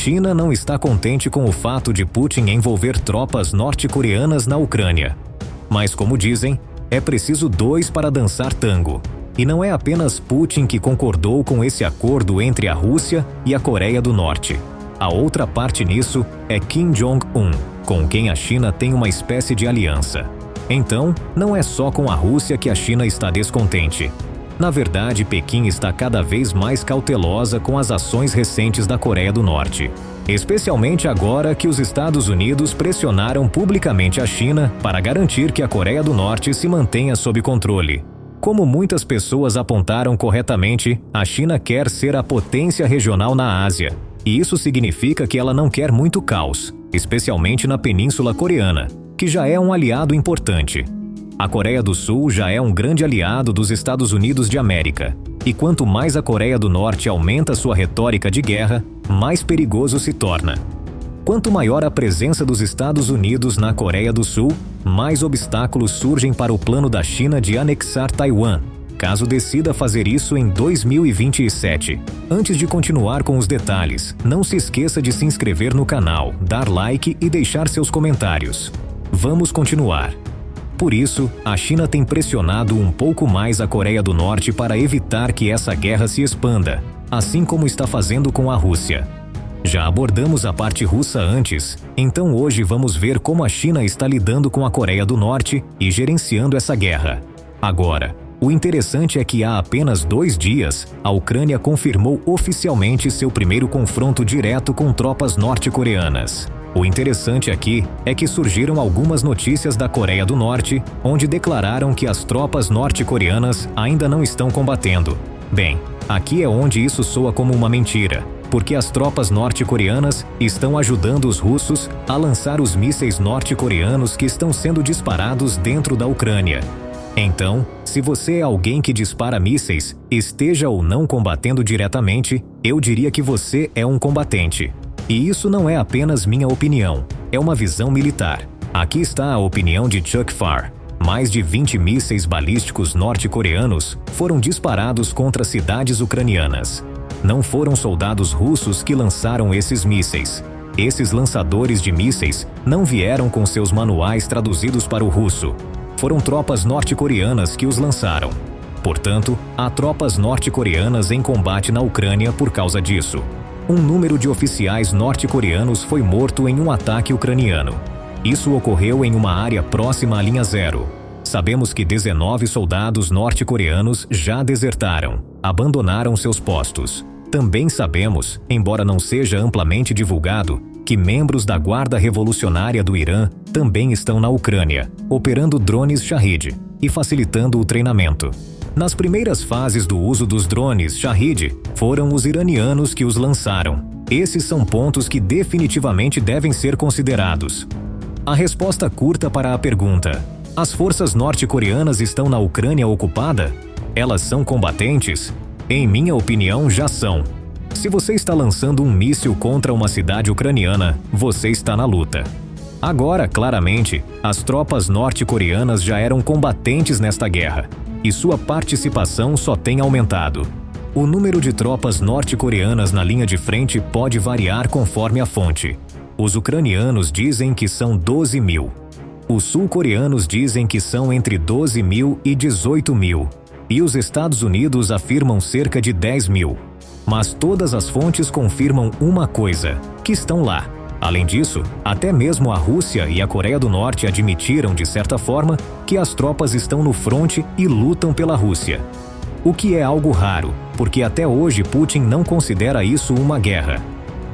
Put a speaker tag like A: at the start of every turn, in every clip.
A: China não está contente com o fato de Putin envolver tropas norte-coreanas na Ucrânia. Mas, como dizem, é preciso dois para dançar tango. E não é apenas Putin que concordou com esse acordo entre a Rússia e a Coreia do Norte. A outra parte nisso é Kim Jong-un, com quem a China tem uma espécie de aliança. Então, não é só com a Rússia que a China está descontente. Na verdade, Pequim está cada vez mais cautelosa com as ações recentes da Coreia do Norte. Especialmente agora que os Estados Unidos pressionaram publicamente a China para garantir que a Coreia do Norte se mantenha sob controle. Como muitas pessoas apontaram corretamente, a China quer ser a potência regional na Ásia. E isso significa que ela não quer muito caos, especialmente na Península Coreana, que já é um aliado importante. A Coreia do Sul já é um grande aliado dos Estados Unidos de América. E quanto mais a Coreia do Norte aumenta sua retórica de guerra, mais perigoso se torna. Quanto maior a presença dos Estados Unidos na Coreia do Sul, mais obstáculos surgem para o plano da China de anexar Taiwan, caso decida fazer isso em 2027. Antes de continuar com os detalhes, não se esqueça de se inscrever no canal, dar like e deixar seus comentários. Vamos continuar. Por isso, a China tem pressionado um pouco mais a Coreia do Norte para evitar que essa guerra se expanda, assim como está fazendo com a Rússia. Já abordamos a parte russa antes, então hoje vamos ver como a China está lidando com a Coreia do Norte e gerenciando essa guerra. Agora, o interessante é que há apenas 2 dias, a Ucrânia confirmou oficialmente seu primeiro confronto direto com tropas norte-coreanas. O interessante aqui é que surgiram algumas notícias da Coreia do Norte, onde declararam que as tropas norte-coreanas ainda não estão combatendo. Bem, aqui é onde isso soa como uma mentira, porque as tropas norte-coreanas estão ajudando os russos a lançar os mísseis norte-coreanos que estão sendo disparados dentro da Ucrânia. Então, se você é alguém que dispara mísseis, esteja ou não combatendo diretamente, eu diria que você é um combatente. E isso não é apenas minha opinião, é uma visão militar. Aqui está a opinião de Chuck Farr. Mais de 20 mísseis balísticos norte-coreanos foram disparados contra cidades ucranianas. Não foram soldados russos que lançaram esses mísseis. Esses lançadores de mísseis não vieram com seus manuais traduzidos para o russo. Foram tropas norte-coreanas que os lançaram. Portanto, há tropas norte-coreanas em combate na Ucrânia por causa disso. Um número de oficiais norte-coreanos foi morto em um ataque ucraniano. Isso ocorreu em uma área próxima à linha zero. Sabemos que 19 soldados norte-coreanos já desertaram, abandonaram seus postos. Também sabemos, embora não seja amplamente divulgado, que membros da Guarda Revolucionária do Irã também estão na Ucrânia, operando drones Shahid e facilitando o treinamento. Nas primeiras fases do uso dos drones Shahid, foram os iranianos que os lançaram. Esses são pontos que definitivamente devem ser considerados. A resposta curta para a pergunta: as forças norte-coreanas estão na Ucrânia ocupada? Elas são combatentes? Em minha opinião, já são. Se você está lançando um míssil contra uma cidade ucraniana, você está na luta. Agora, claramente, as tropas norte-coreanas já eram combatentes nesta guerra, e sua participação só tem aumentado. O número de tropas norte-coreanas na linha de frente pode variar conforme a fonte. Os ucranianos dizem que são 12 mil. Os sul-coreanos dizem que são entre 12 mil e 18 mil. E os Estados Unidos afirmam cerca de 10 mil. Mas todas as fontes confirmam uma coisa: que estão lá. Além disso, até mesmo a Rússia e a Coreia do Norte admitiram, de certa forma, que as tropas estão no fronte e lutam pela Rússia. O que é algo raro, porque até hoje Putin não considera isso uma guerra.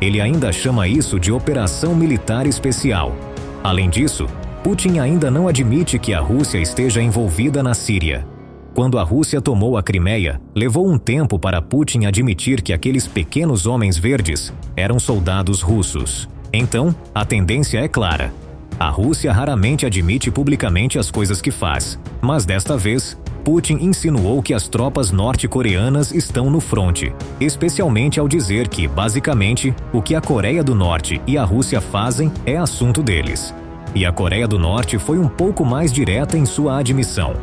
A: Ele ainda chama isso de operação militar especial. Além disso, Putin ainda não admite que a Rússia esteja envolvida na Síria. Quando a Rússia tomou a Crimeia, levou um tempo para Putin admitir que aqueles pequenos homens verdes eram soldados russos. Então, a tendência é clara. A Rússia raramente admite publicamente as coisas que faz, mas desta vez, Putin insinuou que as tropas norte-coreanas estão no fronte, especialmente ao dizer que, basicamente, o que a Coreia do Norte e a Rússia fazem é assunto deles. E a Coreia do Norte foi um pouco mais direta em sua admissão.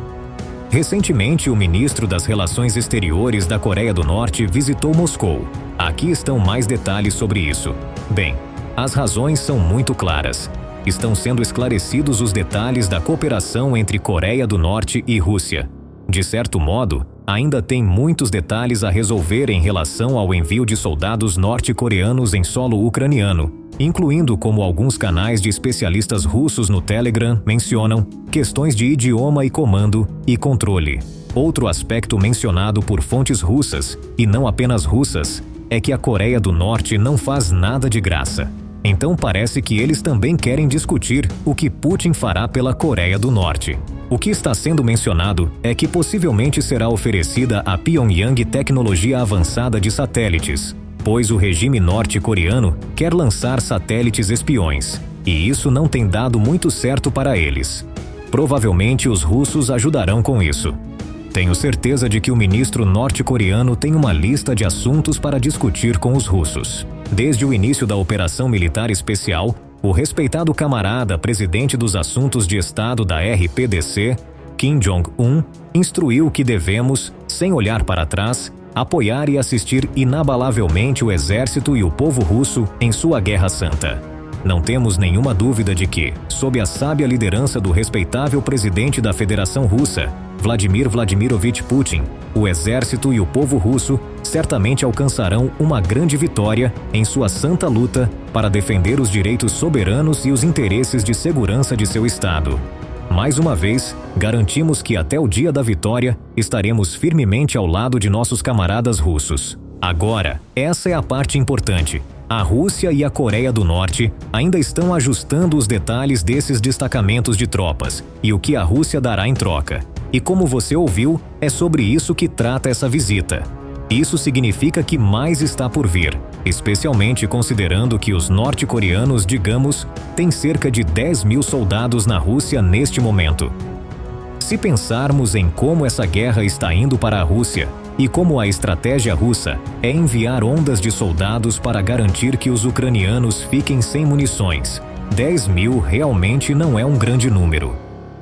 A: Recentemente, o ministro das Relações Exteriores da Coreia do Norte visitou Moscou. Aqui estão mais detalhes sobre isso. Bem, as razões são muito claras. Estão sendo esclarecidos os detalhes da cooperação entre Coreia do Norte e Rússia. De certo modo, ainda tem muitos detalhes a resolver em relação ao envio de soldados norte-coreanos em solo ucraniano, incluindo como alguns canais de especialistas russos no Telegram mencionam questões de idioma e comando e controle. Outro aspecto mencionado por fontes russas, e não apenas russas, é que a Coreia do Norte não faz nada de graça. Então parece que eles também querem discutir o que Putin fará pela Coreia do Norte. O que está sendo mencionado é que possivelmente será oferecida a Pyongyang tecnologia avançada de satélites, pois o regime norte-coreano quer lançar satélites espiões, e isso não tem dado muito certo para eles. Provavelmente os russos ajudarão com isso. Tenho certeza de que o ministro norte-coreano tem uma lista de assuntos para discutir com os russos. Desde o início da operação militar especial, o respeitado camarada presidente dos assuntos de Estado da RPDC, Kim Jong-un, instruiu que devemos, sem olhar para trás, apoiar e assistir inabalavelmente o exército e o povo russo em sua guerra santa. Não temos nenhuma dúvida de que, sob a sábia liderança do respeitável presidente da Federação Russa, Vladimir Vladimirovich Putin, o exército e o povo russo certamente alcançarão uma grande vitória em sua santa luta para defender os direitos soberanos e os interesses de segurança de seu Estado. Mais uma vez, garantimos que até o dia da vitória estaremos firmemente ao lado de nossos camaradas russos. Agora, essa é a parte importante. A Rússia e a Coreia do Norte ainda estão ajustando os detalhes desses destacamentos de tropas e o que a Rússia dará em troca. E como você ouviu, é sobre isso que trata essa visita. Isso significa que mais está por vir, especialmente considerando que os norte-coreanos, digamos, têm cerca de 10.000 soldados na Rússia neste momento. Se pensarmos em como essa guerra está indo para a Rússia e como a estratégia russa é enviar ondas de soldados para garantir que os ucranianos fiquem sem munições, 10.000 realmente não é um grande número.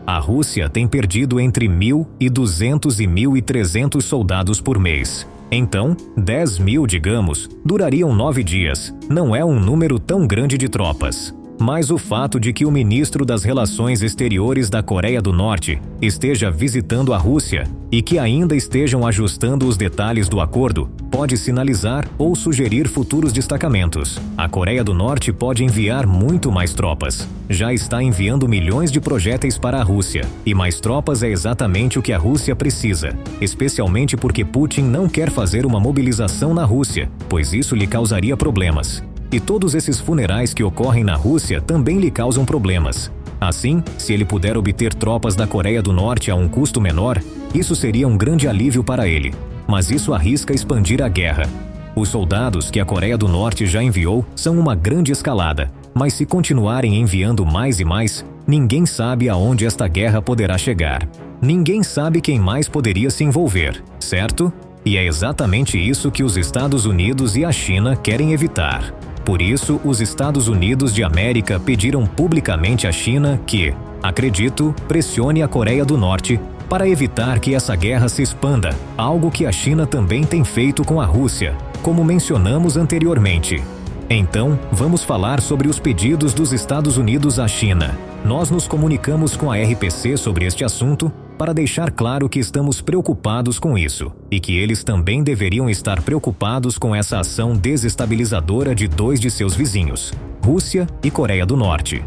A: A Rússia tem perdido entre 1.200 e 1.300 soldados por mês. Então, 10.000, digamos, durariam 9 dias. Não é um número tão grande de tropas. Mas o fato de que o ministro das Relações Exteriores da Coreia do Norte esteja visitando a Rússia e que ainda estejam ajustando os detalhes do acordo pode sinalizar ou sugerir futuros destacamentos. A Coreia do Norte pode enviar muito mais tropas. Já está enviando milhões de projéteis para a Rússia, e mais tropas é exatamente o que a Rússia precisa, especialmente porque Putin não quer fazer uma mobilização na Rússia, pois isso lhe causaria problemas. E todos esses funerais que ocorrem na Rússia também lhe causam problemas. Assim, se ele puder obter tropas da Coreia do Norte a um custo menor, isso seria um grande alívio para ele. Mas isso arrisca expandir a guerra. Os soldados que a Coreia do Norte já enviou são uma grande escalada, mas se continuarem enviando mais e mais, ninguém sabe aonde esta guerra poderá chegar. Ninguém sabe quem mais poderia se envolver, certo? E é exatamente isso que os Estados Unidos e a China querem evitar. Por isso, os Estados Unidos de América pediram publicamente à China que, acredito, pressione a Coreia do Norte para evitar que essa guerra se expanda, algo que a China também tem feito com a Rússia, como mencionamos anteriormente. Então, vamos falar sobre os pedidos dos Estados Unidos à China. Nós nos comunicamos com a RPC sobre este assunto para deixar claro que estamos preocupados com isso e que eles também deveriam estar preocupados com essa ação desestabilizadora de dois de seus vizinhos, Rússia e Coreia do Norte.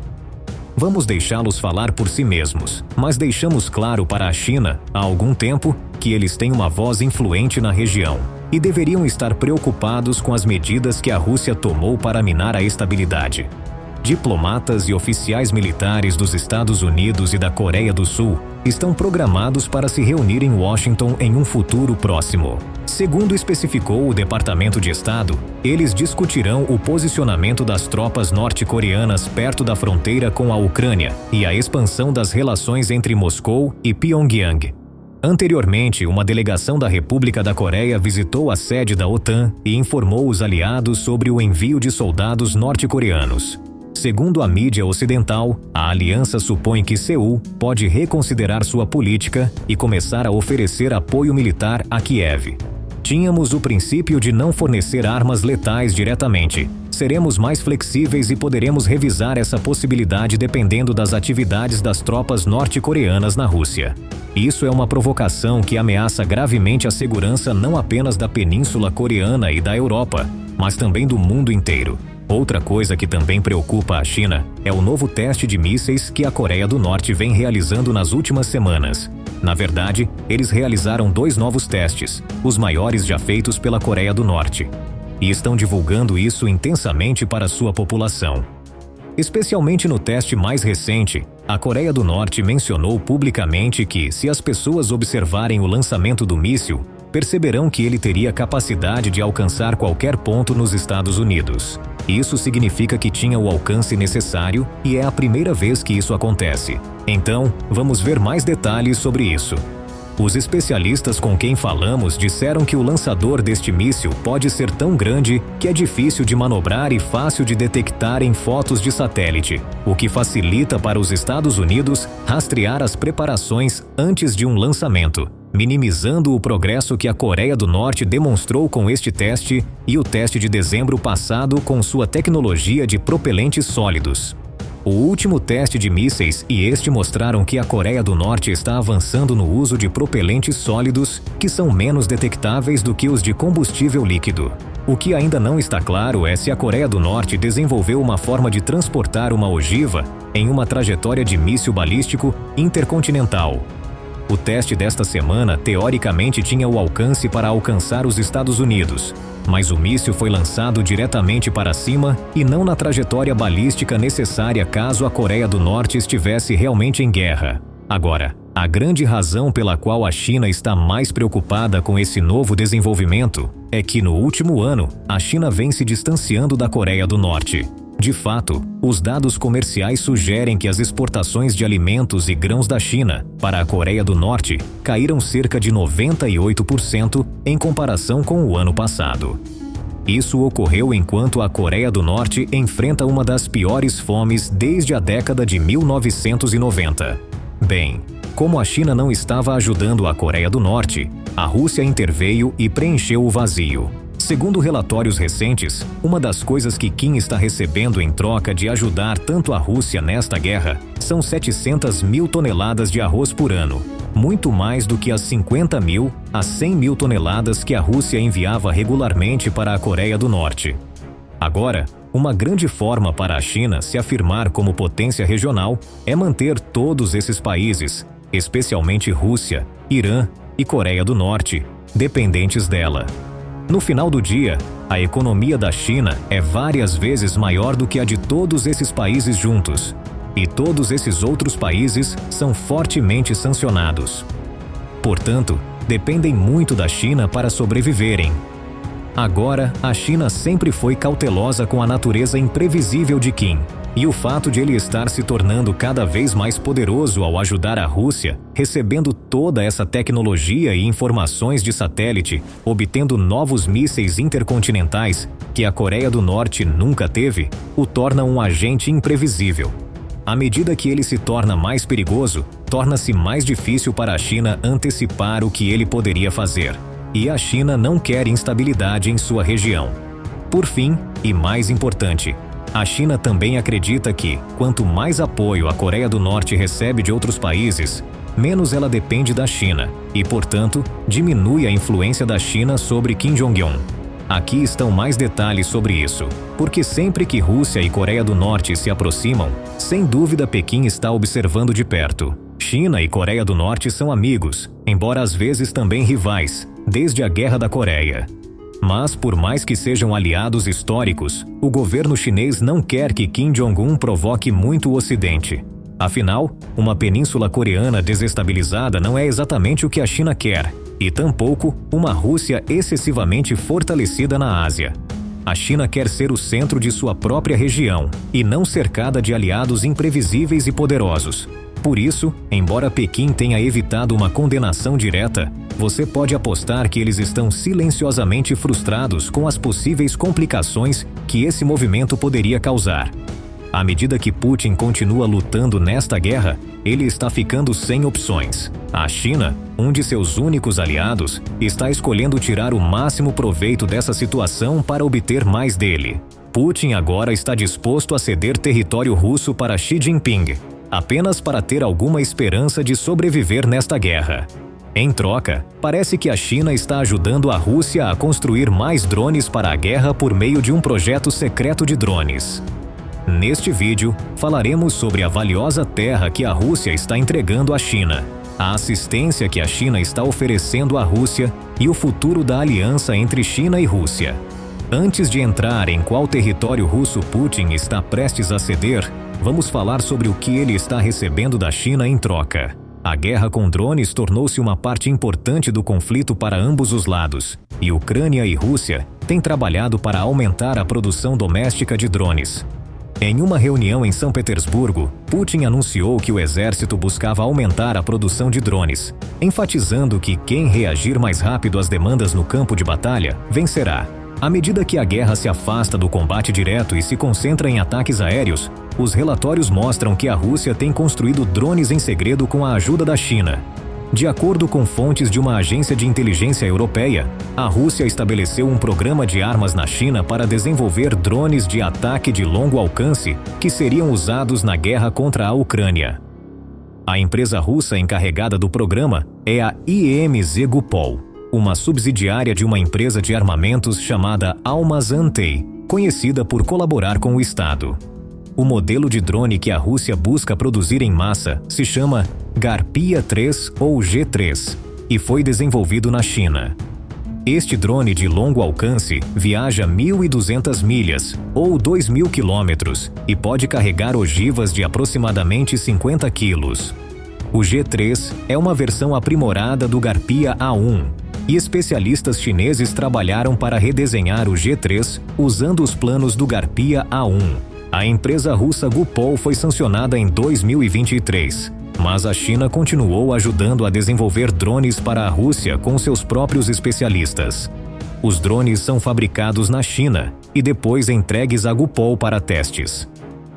A: Vamos deixá-los falar por si mesmos, mas deixamos claro para a China, há algum tempo, que eles têm uma voz influente na região e deveriam estar preocupados com as medidas que a Rússia tomou para minar a estabilidade. Diplomatas e oficiais militares dos Estados Unidos e da Coreia do Sul estão programados para se reunir em Washington em um futuro próximo. Segundo especificou o Departamento de Estado, eles discutirão o posicionamento das tropas norte-coreanas perto da fronteira com a Ucrânia e a expansão das relações entre Moscou e Pyongyang. Anteriormente, uma delegação da República da Coreia visitou a sede da OTAN e informou os aliados sobre o envio de soldados norte-coreanos. Segundo a mídia ocidental, a aliança supõe que Seul pode reconsiderar sua política e começar a oferecer apoio militar a Kiev. Tínhamos o princípio de não fornecer armas letais diretamente. Seremos mais flexíveis e poderemos revisar essa possibilidade dependendo das atividades das tropas norte-coreanas na Rússia. Isso é uma provocação que ameaça gravemente a segurança não apenas da Península Coreana e da Europa, mas também do mundo inteiro. Outra coisa que também preocupa a China é o novo teste de mísseis que a Coreia do Norte vem realizando nas últimas semanas. Na verdade, eles realizaram 2 novos testes, os maiores já feitos pela Coreia do Norte, e estão divulgando isso intensamente para sua população. Especialmente no teste mais recente, a Coreia do Norte mencionou publicamente que, se as pessoas observarem o lançamento do míssil, perceberão que ele teria capacidade de alcançar qualquer ponto nos Estados Unidos. Isso significa que tinha o alcance necessário e é a primeira vez que isso acontece. Então, vamos ver mais detalhes sobre isso. Os especialistas com quem falamos disseram que o lançador deste míssil pode ser tão grande que é difícil de manobrar e fácil de detectar em fotos de satélite, o que facilita para os Estados Unidos rastrear as preparações antes de um lançamento, minimizando o progresso que a Coreia do Norte demonstrou com este teste e o teste de dezembro passado com sua tecnologia de propelentes sólidos. O último teste de mísseis e este mostraram que a Coreia do Norte está avançando no uso de propelentes sólidos que são menos detectáveis do que os de combustível líquido. O que ainda não está claro é se a Coreia do Norte desenvolveu uma forma de transportar uma ogiva em uma trajetória de míssil balístico intercontinental. O teste desta semana teoricamente tinha o alcance para alcançar os Estados Unidos, mas o míssil foi lançado diretamente para cima e não na trajetória balística necessária caso a Coreia do Norte estivesse realmente em guerra. Agora, a grande razão pela qual a China está mais preocupada com esse novo desenvolvimento é que no último ano, a China vem se distanciando da Coreia do Norte. De fato, os dados comerciais sugerem que as exportações de alimentos e grãos da China para a Coreia do Norte caíram cerca de 98% em comparação com o ano passado. Isso ocorreu enquanto a Coreia do Norte enfrenta uma das piores fomes desde a década de 1990. Bem, como a China não estava ajudando a Coreia do Norte, a Rússia interveio e preencheu o vazio. Segundo relatórios recentes, uma das coisas que Kim está recebendo em troca de ajudar tanto a Rússia nesta guerra são 700 mil toneladas de arroz por ano, muito mais do que as 50 mil a 100 mil toneladas que a Rússia enviava regularmente para a Coreia do Norte. Agora, uma grande forma para a China se afirmar como potência regional é manter todos esses países, especialmente Rússia, Irã e Coreia do Norte, dependentes dela. No final do dia, a economia da China é várias vezes maior do que a de todos esses países juntos, e todos esses outros países são fortemente sancionados. Portanto, dependem muito da China para sobreviverem. Agora, a China sempre foi cautelosa com a natureza imprevisível de Kim, e o fato de ele estar se tornando cada vez mais poderoso ao ajudar a Rússia, recebendo toda essa tecnologia e informações de satélite, obtendo novos mísseis intercontinentais que a Coreia do Norte nunca teve, o torna um agente imprevisível. À medida que ele se torna mais perigoso, torna-se mais difícil para a China antecipar o que ele poderia fazer. E a China não quer instabilidade em sua região. Por fim, e mais importante, a China também acredita que, quanto mais apoio a Coreia do Norte recebe de outros países, menos ela depende da China e, portanto, diminui a influência da China sobre Kim Jong-un. Aqui estão mais detalhes sobre isso, porque sempre que Rússia e Coreia do Norte se aproximam, sem dúvida Pequim está observando de perto. China e Coreia do Norte são amigos, embora às vezes também rivais, desde a Guerra da Coreia. Mas, por mais que sejam aliados históricos, o governo chinês não quer que Kim Jong-un provoque muito o Ocidente. Afinal, uma península coreana desestabilizada não é exatamente o que a China quer, e tampouco uma Rússia excessivamente fortalecida na Ásia. A China quer ser o centro de sua própria região, e não cercada de aliados imprevisíveis e poderosos. Por isso, embora Pequim tenha evitado uma condenação direta, você pode apostar que eles estão silenciosamente frustrados com as possíveis complicações que esse movimento poderia causar. À medida que Putin continua lutando nesta guerra, ele está ficando sem opções. A China, um de seus únicos aliados, está escolhendo tirar o máximo proveito dessa situação para obter mais dele. Putin agora está disposto a ceder território russo para Xi Jinping, apenas para ter alguma esperança de sobreviver nesta guerra. Em troca, parece que a China está ajudando a Rússia a construir mais drones para a guerra por meio de um projeto secreto de drones. Neste vídeo, falaremos sobre a valiosa terra que a Rússia está entregando à China, a assistência que a China está oferecendo à Rússia e o futuro da aliança entre China e Rússia. Antes de entrar em qual território russo Putin está prestes a ceder, vamos falar sobre o que ele está recebendo da China em troca. A guerra com drones tornou-se uma parte importante do conflito para ambos os lados, e Ucrânia e Rússia têm trabalhado para aumentar a produção doméstica de drones. Em uma reunião em São Petersburgo, Putin anunciou que o exército buscava aumentar a produção de drones, enfatizando que quem reagir mais rápido às demandas no campo de batalha vencerá. À medida que a guerra se afasta do combate direto e se concentra em ataques aéreos, os relatórios mostram que a Rússia tem construído drones em segredo com a ajuda da China. De acordo com fontes de uma agência de inteligência europeia, a Rússia estabeleceu um programa de armas na China para desenvolver drones de ataque de longo alcance que seriam usados na guerra contra a Ucrânia. A empresa russa encarregada do programa é a IMZ Gupol, uma subsidiária de uma empresa de armamentos chamada Almaz-Antey, conhecida por colaborar com o Estado. O modelo de drone que a Rússia busca produzir em massa se chama Garpia 3 ou G3 e foi desenvolvido na China. Este drone de longo alcance viaja 1.200 milhas ou 2.000 quilômetros e pode carregar ogivas de aproximadamente 50 quilos. O G3 é uma versão aprimorada do Garpia A1 e especialistas chineses trabalharam para redesenhar o G3 usando os planos do Garpia A1. A empresa russa Gupol foi sancionada em 2023, mas a China continuou ajudando a desenvolver drones para a Rússia com seus próprios especialistas. Os drones são fabricados na China e depois entregues à Gupol para testes.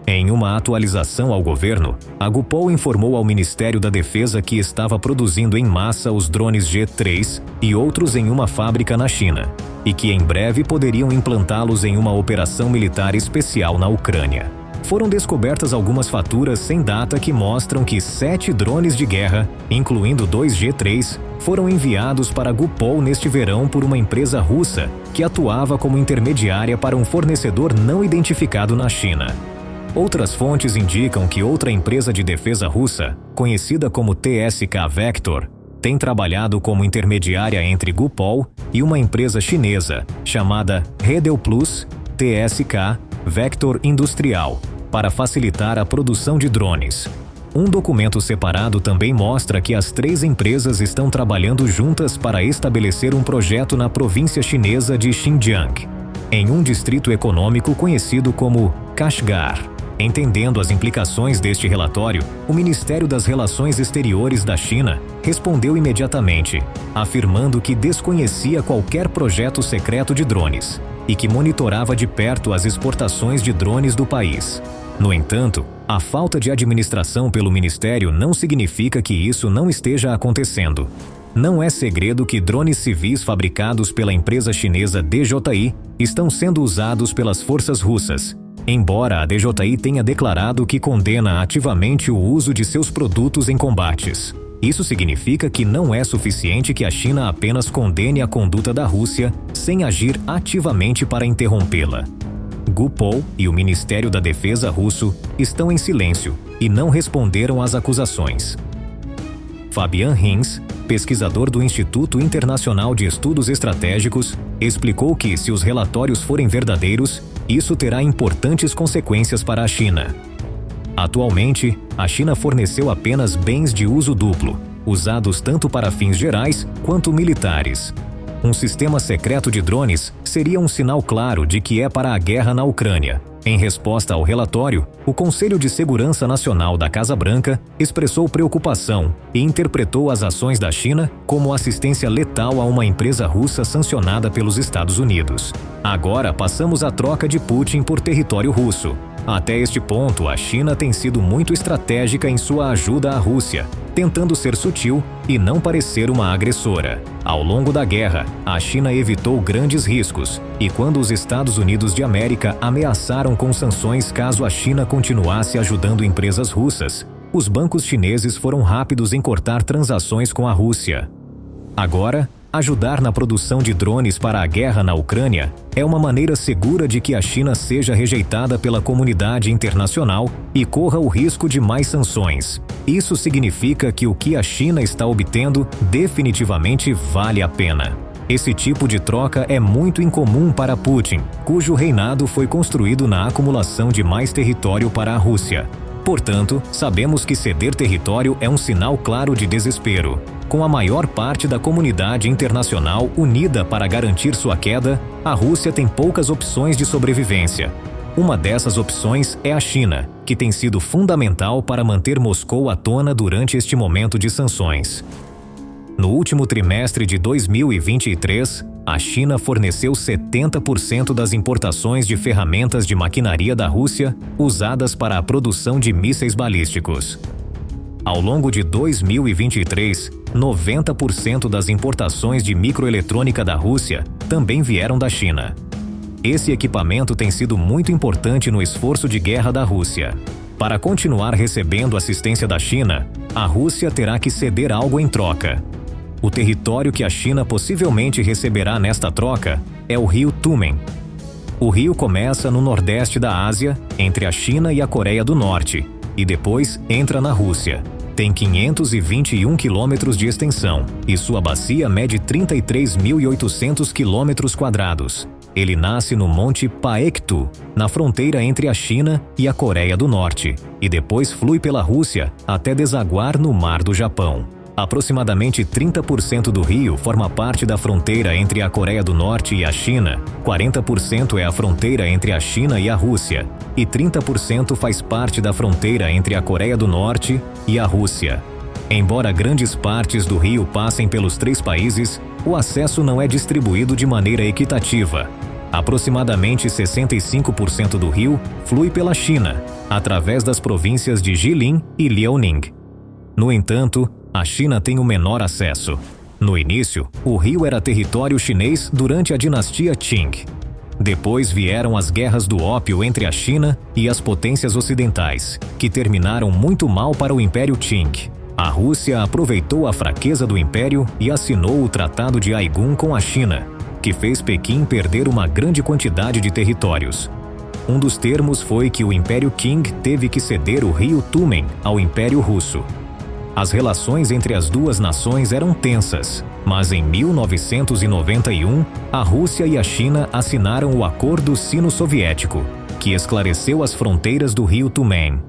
A: Em uma atualização ao governo, a Gupol informou ao Ministério da Defesa que estava produzindo em massa os drones G3 e outros em uma fábrica na China, e que em breve poderiam implantá-los em uma operação militar especial na Ucrânia. Foram descobertas algumas faturas sem data que mostram que 7 drones de guerra, incluindo 2 G3, foram enviados para Gupol neste verão por uma empresa russa que atuava como intermediária para um fornecedor não identificado na China. Outras fontes indicam que outra empresa de defesa russa, conhecida como TSK Vector, tem trabalhado como intermediária entre Gupol e uma empresa chinesa chamada Redelplus TSK Vector Industrial, para facilitar a produção de drones. Um documento separado também mostra que as 3 empresas estão trabalhando juntas para estabelecer um projeto na província chinesa de Xinjiang, em um distrito econômico conhecido como Kashgar. Entendendo as implicações deste relatório, o Ministério das Relações Exteriores da China respondeu imediatamente, afirmando que desconhecia qualquer projeto secreto de drones e que monitorava de perto as exportações de drones do país. No entanto, a falta de administração pelo Ministério não significa que isso não esteja acontecendo. Não é segredo que drones civis fabricados pela empresa chinesa DJI estão sendo usados pelas forças russas, embora a DJI tenha declarado que condena ativamente o uso de seus produtos em combates. Isso significa que não é suficiente que a China apenas condene a conduta da Rússia sem agir ativamente para interrompê-la. Gupol e o Ministério da Defesa russo estão em silêncio e não responderam às acusações. Fabian Hinz, pesquisador do Instituto Internacional de Estudos Estratégicos, explicou que, se os relatórios forem verdadeiros, isso terá importantes consequências para a China. Atualmente, a China forneceu apenas bens de uso duplo, usados tanto para fins gerais quanto militares. Um sistema secreto de drones seria um sinal claro de que é para a guerra na Ucrânia. Em resposta ao relatório, o Conselho de Segurança Nacional da Casa Branca expressou preocupação e interpretou as ações da China como assistência letal a uma empresa russa sancionada pelos Estados Unidos. Agora passamos à troca de Putin por território russo. Até este ponto, a China tem sido muito estratégica em sua ajuda à Rússia, tentando ser sutil e não parecer uma agressora. Ao longo da guerra, a China evitou grandes riscos, e quando os Estados Unidos de América ameaçaram com sanções caso a China continuasse ajudando empresas russas, os bancos chineses foram rápidos em cortar transações com a Rússia. Agora, ajudar na produção de drones para a guerra na Ucrânia é uma maneira segura de que a China seja rejeitada pela comunidade internacional e corra o risco de mais sanções. Isso significa que o que a China está obtendo definitivamente vale a pena. Esse tipo de troca é muito incomum para Putin, cujo reinado foi construído na acumulação de mais território para a Rússia. Portanto, sabemos que ceder território é um sinal claro de desespero. Com a maior parte da comunidade internacional unida para garantir sua queda, a Rússia tem poucas opções de sobrevivência. Uma dessas opções é a China, que tem sido fundamental para manter Moscou à tona durante este momento de sanções. No último trimestre de 2023, a China forneceu 70% das importações de ferramentas de maquinaria da Rússia usadas para a produção de mísseis balísticos. Ao longo de 2023, 90% das importações de microeletrônica da Rússia também vieram da China. Esse equipamento tem sido muito importante no esforço de guerra da Rússia. Para continuar recebendo assistência da China, a Rússia terá que ceder algo em troca. O território que a China possivelmente receberá nesta troca é o rio Tumen. O rio começa no nordeste da Ásia, entre a China e a Coreia do Norte, e depois entra na Rússia. Tem 521 quilômetros de extensão e sua bacia mede 33.800 quilômetros quadrados. Ele nasce no Monte Paektu, na fronteira entre a China e a Coreia do Norte, e depois flui pela Rússia até desaguar no Mar do Japão. Aproximadamente 30% do rio forma parte da fronteira entre a Coreia do Norte e a China, 40% é a fronteira entre a China e a Rússia, e 30% faz parte da fronteira entre a Coreia do Norte e a Rússia. Embora grandes partes do rio passem pelos três países, o acesso não é distribuído de maneira equitativa. Aproximadamente 65% do rio flui pela China, através das províncias de Jilin e Liaoning. No entanto, a China tem o menor acesso. No início, o rio era território chinês durante a dinastia Qing. Depois vieram as guerras do ópio entre a China e as potências ocidentais, que terminaram muito mal para o Império Qing. A Rússia aproveitou a fraqueza do império e assinou o Tratado de Aigun com a China, que fez Pequim perder uma grande quantidade de territórios. Um dos termos foi que o Império Qing teve que ceder o rio Tumen ao Império Russo. As relações entre as duas nações eram tensas, mas em 1991, a Rússia e a China assinaram o Acordo Sino-Soviético, que esclareceu as fronteiras do rio Tumen.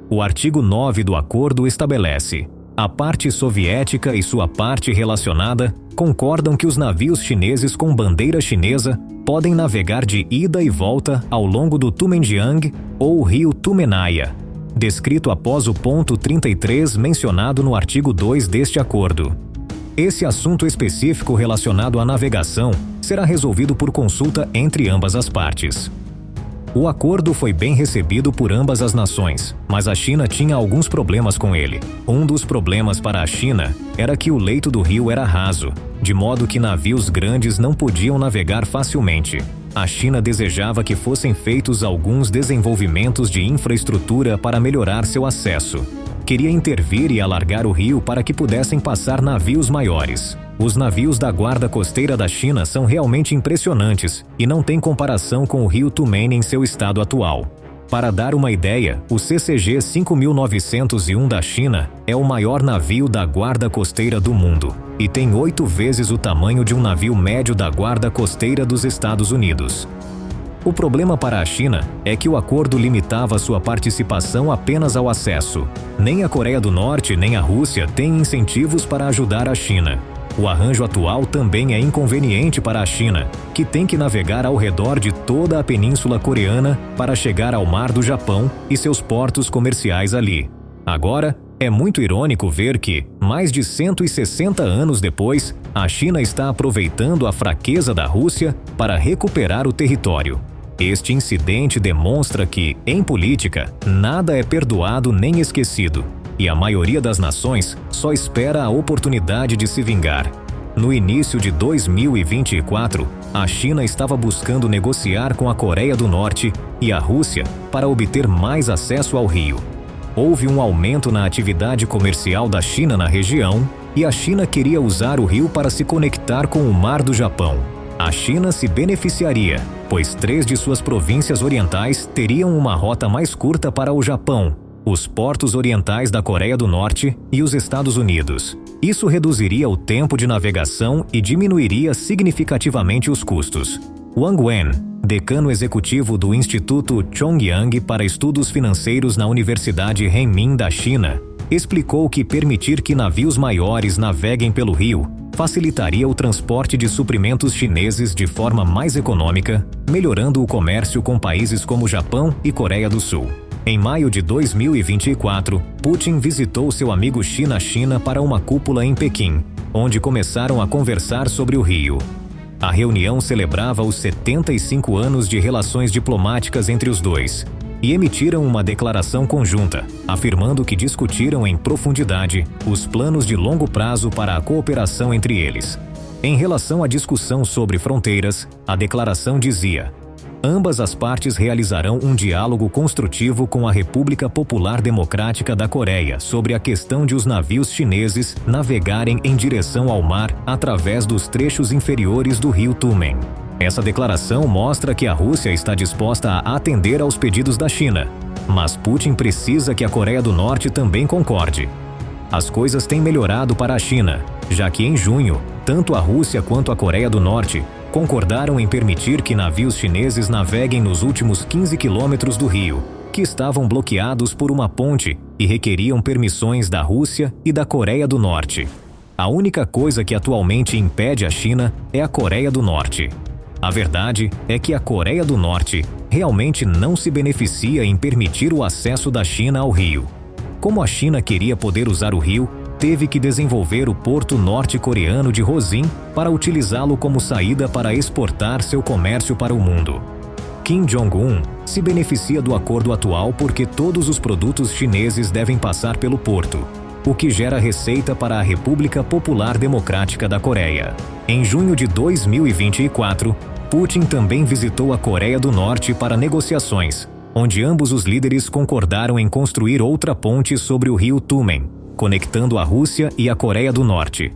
A: O artigo 9 do acordo estabelece: a parte soviética e sua parte relacionada concordam que os navios chineses com bandeira chinesa podem navegar de ida e volta ao longo do Tumenjiang ou rio Tumenaya, descrito após o ponto 33 mencionado no artigo 2 deste acordo. Esse assunto específico relacionado à navegação será resolvido por consulta entre ambas as partes. O acordo foi bem recebido por ambas as nações, mas a China tinha alguns problemas com ele. Um dos problemas para a China era que o leito do rio era raso, de modo que navios grandes não podiam navegar facilmente. A China desejava que fossem feitos alguns desenvolvimentos de infraestrutura para melhorar seu acesso. Queria intervir e alargar o rio para que pudessem passar navios maiores. Os navios da Guarda Costeira da China são realmente impressionantes e não têm comparação com o rio Tumen em seu estado atual. Para dar uma ideia, o CCG 5901 da China é o maior navio da Guarda Costeira do mundo e tem 8 vezes o tamanho de um navio médio da Guarda Costeira dos Estados Unidos. O problema para a China é que o acordo limitava sua participação apenas ao acesso. Nem a Coreia do Norte nem a Rússia têm incentivos para ajudar a China. O arranjo atual também é inconveniente para a China, que tem que navegar ao redor de toda a Península Coreana para chegar ao Mar do Japão e seus portos comerciais ali. Agora, é muito irônico ver que, mais de 160 anos depois, a China está aproveitando a fraqueza da Rússia para recuperar o território. Este incidente demonstra que, em política, nada é perdoado nem esquecido, e a maioria das nações só espera a oportunidade de se vingar. No início de 2024, a China estava buscando negociar com a Coreia do Norte e a Rússia para obter mais acesso ao rio. Houve um aumento na atividade comercial da China na região e a China queria usar o rio para se conectar com o Mar do Japão. A China se beneficiaria, pois 3 de suas províncias orientais teriam uma rota mais curta para o Japão, os portos orientais da Coreia do Norte e os Estados Unidos. Isso reduziria o tempo de navegação e diminuiria significativamente os custos. Wang Wen, decano executivo do Instituto Chongyang para Estudos Financeiros na Universidade Renmin da China, explicou que permitir que navios maiores naveguem pelo rio facilitaria o transporte de suprimentos chineses de forma mais econômica, melhorando o comércio com países como Japão e Coreia do Sul. Em maio de 2024, Putin visitou seu amigo Xi na China para uma cúpula em Pequim, onde começaram a conversar sobre o rio. A reunião celebrava os 75 anos de relações diplomáticas entre os dois, e emitiram uma declaração conjunta, afirmando que discutiram em profundidade os planos de longo prazo para a cooperação entre eles. Em relação à discussão sobre fronteiras, a declaração dizia: ambas as partes realizarão um diálogo construtivo com a República Popular Democrática da Coreia sobre a questão de os navios chineses navegarem em direção ao mar através dos trechos inferiores do rio Tumen. Essa declaração mostra que a Rússia está disposta a atender aos pedidos da China, mas Putin precisa que a Coreia do Norte também concorde. As coisas têm melhorado para a China, já que em junho, tanto a Rússia quanto a Coreia do Norte concordaram em permitir que navios chineses naveguem nos últimos 15 quilômetros do rio, que estavam bloqueados por uma ponte e requeriam permissões da Rússia e da Coreia do Norte. A única coisa que atualmente impede a China é a Coreia do Norte. A verdade é que a Coreia do Norte realmente não se beneficia em permitir o acesso da China ao rio. Como a China queria poder usar o rio, teve que desenvolver o porto norte-coreano de Rosin para utilizá-lo como saída para exportar seu comércio para o mundo. Kim Jong-un se beneficia do acordo atual porque todos os produtos chineses devem passar pelo porto, o que gera receita para a República Popular Democrática da Coreia. Em junho de 2024, Putin também visitou a Coreia do Norte para negociações, onde ambos os líderes concordaram em construir outra ponte sobre o rio Tumen, conectando a Rússia e a Coreia do Norte.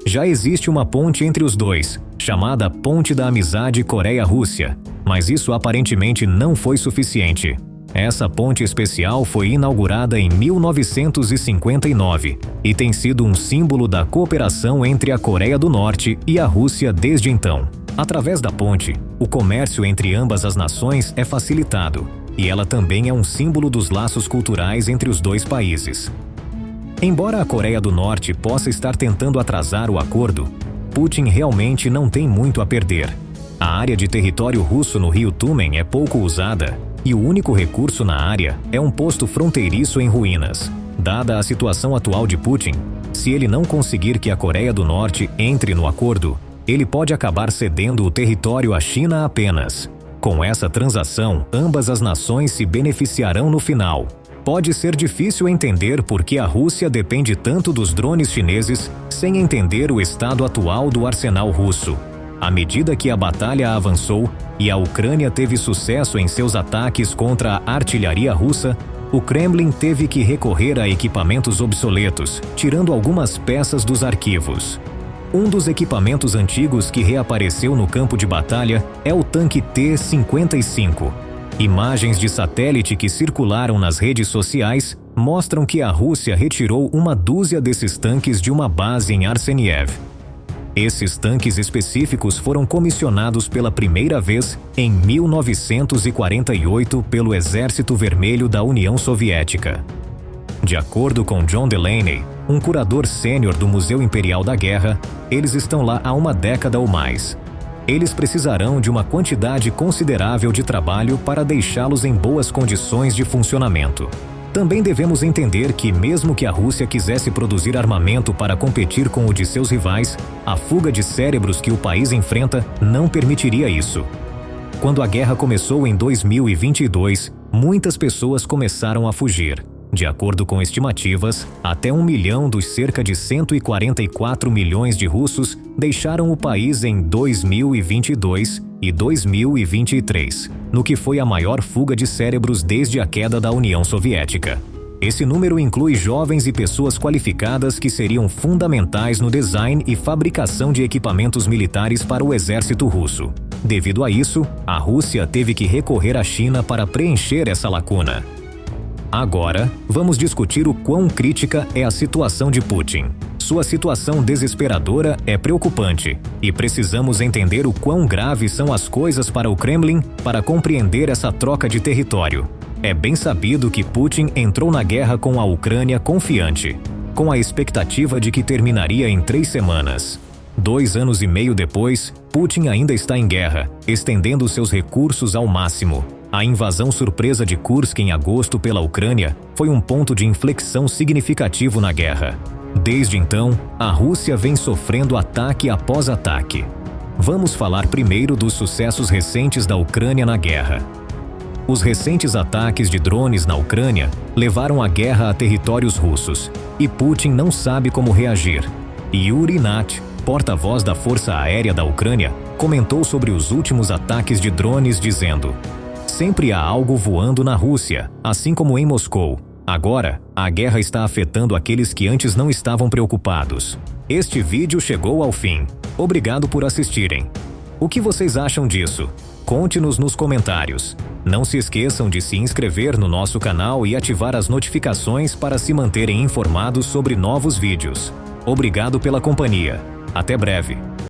A: Já existe uma ponte entre os dois, chamada Ponte da Amizade Coreia-Rússia, mas isso aparentemente não foi suficiente. Essa ponte especial foi inaugurada em 1959 e tem sido um símbolo da cooperação entre a Coreia do Norte e a Rússia desde então. Através da ponte, o comércio entre ambas as nações é facilitado, e ela também é um símbolo dos laços culturais entre os dois países. Embora a Coreia do Norte possa estar tentando atrasar o acordo, Putin realmente não tem muito a perder. A área de território russo no rio Tumen é pouco usada, e o único recurso na área é um posto fronteiriço em ruínas. Dada a situação atual de Putin, se ele não conseguir que a Coreia do Norte entre no acordo, ele pode acabar cedendo o território à China apenas. Com essa transação, ambas as nações se beneficiarão no final. Pode ser difícil entender por que a Rússia depende tanto dos drones chineses sem entender o estado atual do arsenal russo. À medida que a batalha avançou e a Ucrânia teve sucesso em seus ataques contra a artilharia russa, o Kremlin teve que recorrer a equipamentos obsoletos, tirando algumas peças dos arquivos. Um dos equipamentos antigos que reapareceu no campo de batalha é o tanque T-55. Imagens de satélite que circularam nas redes sociais mostram que a Rússia retirou uma dúzia desses tanques de uma base em Arseniev. Esses tanques específicos foram comissionados pela primeira vez em 1948 pelo Exército Vermelho da União Soviética. De acordo com John Delaney, um curador sênior do Museu Imperial da Guerra, eles estão lá há uma década ou mais. Eles precisarão de uma quantidade considerável de trabalho para deixá-los em boas condições de funcionamento. Também devemos entender que, mesmo que a Rússia quisesse produzir armamento para competir com o de seus rivais, a fuga de cérebros que o país enfrenta não permitiria isso. Quando a guerra começou em 2022, muitas pessoas começaram a fugir. De acordo com estimativas, até 1 milhão dos cerca de 144 milhões de russos deixaram o país em 2022 e 2023, no que foi a maior fuga de cérebros desde a queda da União Soviética. Esse número inclui jovens e pessoas qualificadas que seriam fundamentais no design e fabricação de equipamentos militares para o exército russo. Devido a isso, a Rússia teve que recorrer à China para preencher essa lacuna. Agora, vamos discutir o quão crítica é a situação de Putin. Sua situação desesperadora é preocupante, e precisamos entender o quão graves são as coisas para o Kremlin para compreender essa troca de território. É bem sabido que Putin entrou na guerra com a Ucrânia confiante, com a expectativa de que terminaria em 3 semanas. 2 anos e meio depois, Putin ainda está em guerra, estendendo seus recursos ao máximo. A invasão surpresa de Kursk em agosto pela Ucrânia foi um ponto de inflexão significativo na guerra. Desde então, a Rússia vem sofrendo ataque após ataque. Vamos falar primeiro dos sucessos recentes da Ucrânia na guerra. Os recentes ataques de drones na Ucrânia levaram a guerra a territórios russos, e Putin não sabe como reagir. Yuri Nat, porta-voz da Força Aérea da Ucrânia, comentou sobre os últimos ataques de drones dizendo: "Sempre há algo voando na Rússia, assim como em Moscou. Agora, a guerra está afetando aqueles que antes não estavam preocupados." Este vídeo chegou ao fim. Obrigado por assistirem. O que vocês acham disso? Conte-nos nos comentários. Não se esqueçam de se inscrever no nosso canal e ativar as notificações para se manterem informados sobre novos vídeos. Obrigado pela companhia. Até breve.